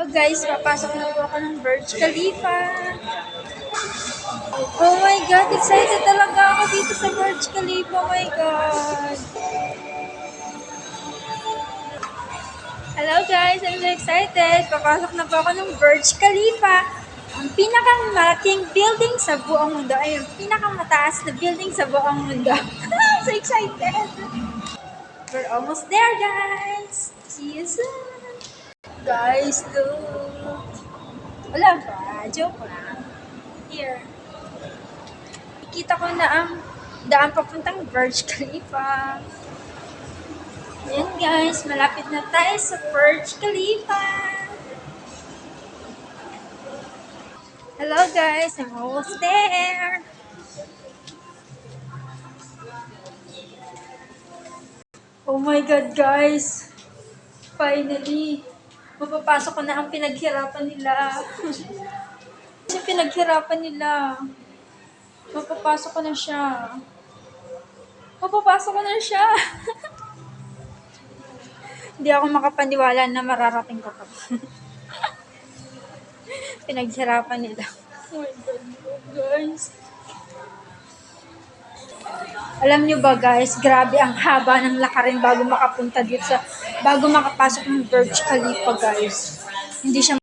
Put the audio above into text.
Hello guys, papasok na po ako ng Burj Khalifa. Oh my God, excited talaga ako dito sa Burj Khalifa. Oh my God. Hello guys, I'm so excited. Papasok na po ako ng Burj Khalifa. Ang pinakamalaking building sa buong mundo. Ay, ang pinakamataas na building sa buong mundo. I'm so excited. We're almost there guys. See you soon. Guys, look. Wala pa. Joke lang. Here. Nakikita ko na ang daan papuntang Burj Khalifa. Ayan guys, malapit na tayo sa Burj Khalifa. Hello guys, I'm almost there. Oh my God guys. Finally. Mapapasok ko na ang pinaghirapan nila. Yung pinaghirapan nila. Mapapasok ko na siya. Mapapasok ko na siya. Hindi ako makapaniwala na mararating ko pa. Pinaghirapan nila. Oh my God, guys. Alam nyo ba guys, grabe ang haba ng lakarin bago makapunta dito bago makapasok ng Burj Khalifa guys. Hindi siya